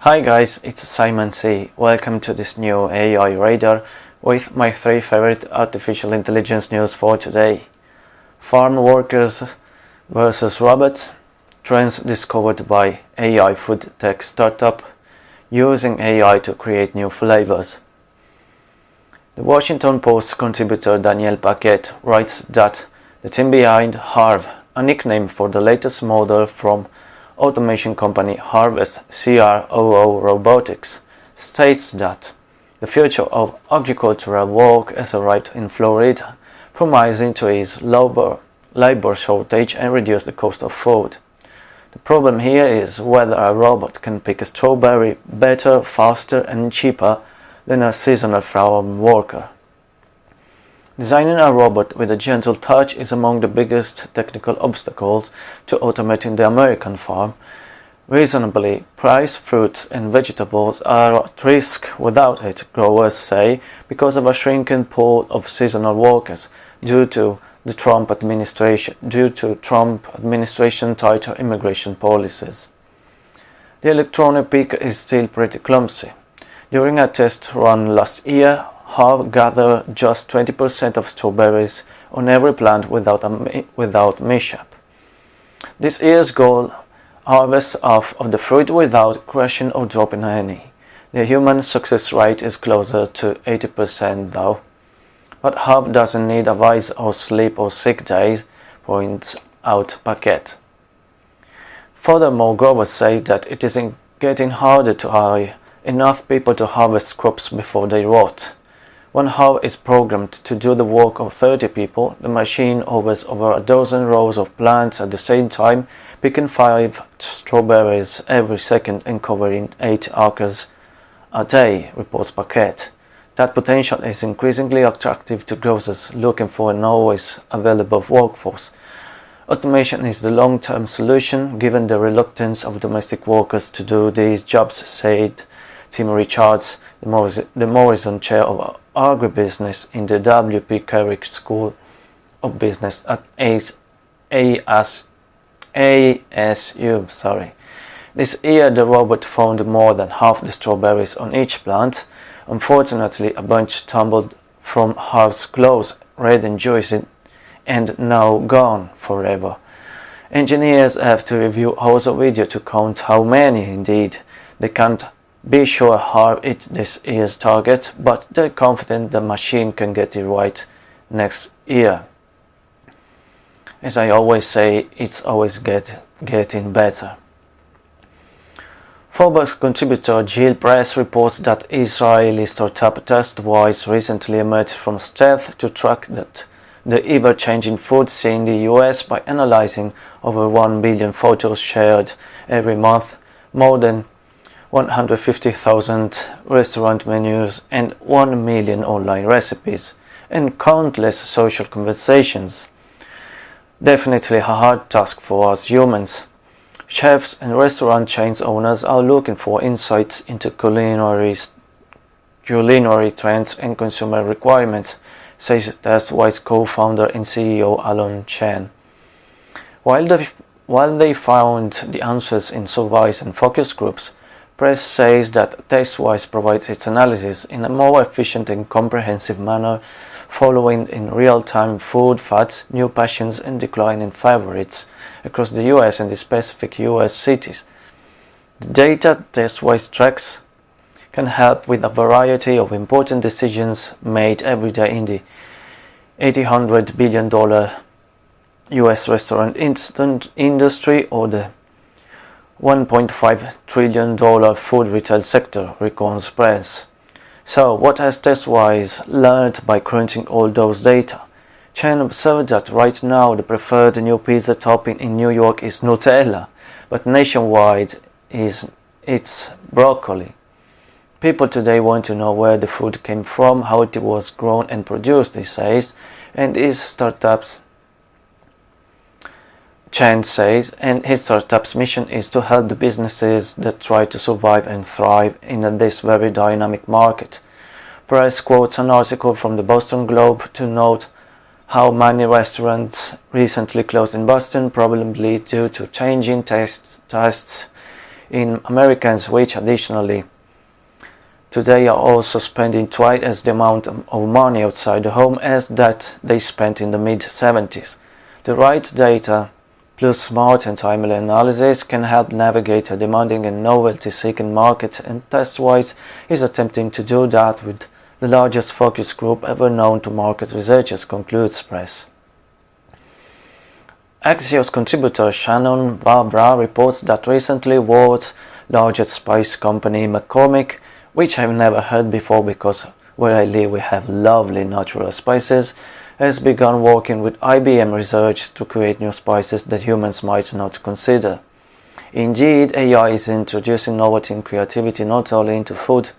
Hi guys, it's Simon C. Welcome to this new AI Radar with my 3 favorite artificial intelligence news for today. Farm workers versus robots, trends discovered by AI food tech startup using AI to create new flavors. The Washington Post contributor Daniel Paquette writes that the team behind Harv, a nickname for the latest model from automation company Harvest CROO Robotics, states that the future of agricultural work has arrived in Florida, promising to ease labor shortage and reduce the cost of food. The problem here is whether a robot can pick a strawberry better, faster and cheaper than a seasonal farm worker. Designing a robot with a gentle touch is among the biggest technical obstacles to automating the American farm. Reasonably priced fruits and vegetables are at risk without it, growers say, because of a shrinking pool of seasonal workers due to Trump administration tighter immigration policies. The electronic picker is still pretty clumsy. During a test run last year, Harv gathered just 20% of strawberries on every plant without mishap. This year's goal: harvest half of the fruit without crushing or dropping any. The human success rate is closer to 80% though. But Harv doesn't need advice or sleep or sick days, points out Paquette. Furthermore, growers say that it is getting harder to hire enough people to harvest crops before they rot. One Harv is programmed to do the work of 30 people. The machine hovers over a dozen rows of plants at the same time, picking 5 strawberries every second and covering 8 acres a day, reports Paquette. That potential is increasingly attractive to growers looking for an always available workforce. Automation is the long-term solution, given the reluctance of domestic workers to do these jobs, said Tim Richards, the Morrison Chair of Agribusiness in the W.P. Carrick School of Business at ASU. This year the robot found more than half the strawberries on each plant. Unfortunately, a bunch tumbled from Harv's close, red and juicy, and now gone forever. Engineers have to review hours of video to count how many indeed. They can't be sure Harv hit this year's target, but they're confident the machine can get it right next year. As I always say, it's always getting better. Forbes contributor Jill Press reports that Israeli startup Testwise recently emerged from stealth to track the ever-changing food scene in the US by analyzing over 1 billion photos shared every month, more than 150,000 restaurant menus and 1 million online recipes, and countless social conversations. Definitely a hard task for us humans. Chefs and restaurant chains owners are looking for insights into culinary trends and consumer requirements, says Testwise co-founder and CEO Alon Chen. While they found the answers in surveys and focus groups, Press says that Testwise provides its analysis in a more efficient and comprehensive manner, following in real-time food fads, new passions and decline in favorites across the US and the specific US cities. The data Testwise tracks can help with a variety of important decisions made every day in the $800 billion US restaurant industry or the $1.5 trillion food retail sector, records Press. So, what has Testwise learned by crunching all those data? Chen observed that right now the preferred new pizza topping in New York is Nutella, but nationwide it's broccoli. People today want to know where the food came from, how it was grown and produced, he says, and his startup's Chen says, and his startup's mission is to help the businesses that try to survive and thrive in this very dynamic market. Press quotes an article from the Boston Globe to note how many restaurants recently closed in Boston, probably due to changing tastes in Americans, which additionally today are also spending twice as the amount of money outside the home as that they spent in the mid-70s. The right data plus smart and timely analysis can help navigate a demanding and novelty-seeking market, and TestWise is attempting to do that with the largest focus group ever known to market researchers, concludes Press. Axios contributor Shannon Barbara reports that recently world's largest spice company McCormick, which I've never heard before because where I live we have lovely natural spices, has begun working with IBM research to create new spices that humans might not consider. Indeed, AI is introducing novelty and creativity not only into food,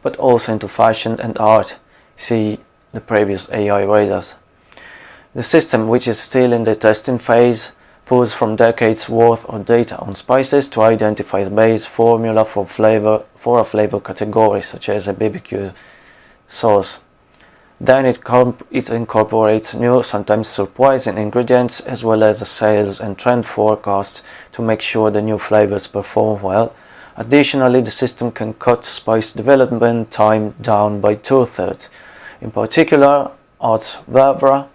but also into fashion and art. See the previous AI radars. The system, which is still in the testing phase, pulls from decades worth of data on spices to identify the base formula for a flavor category, such as a BBQ sauce. Then it incorporates new, sometimes surprising ingredients, as well as a sales and trend forecasts to make sure the new flavors perform well. Additionally, the system can cut spice development time down by 2/3. In particular, at Vavra,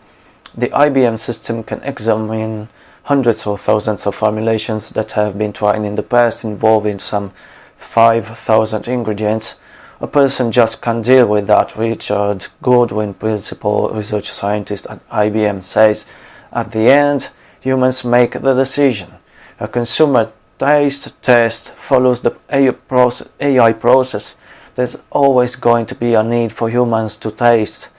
the IBM system can examine hundreds or thousands of formulations that have been tried in the past, involving some 5,000 ingredients. A person just can't deal with that, Richard Goodwin, principal research scientist at IBM, says. At the end, humans make the decision. A consumer taste test follows the AI process. There's always going to be a need for humans to taste,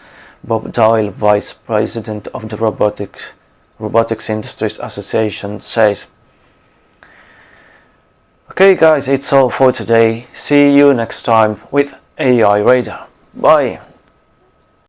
Bob Doyle, vice president of the Robotics Industries Association, says. Okay guys, it's all for today. See you next time with AI Radar. Bye!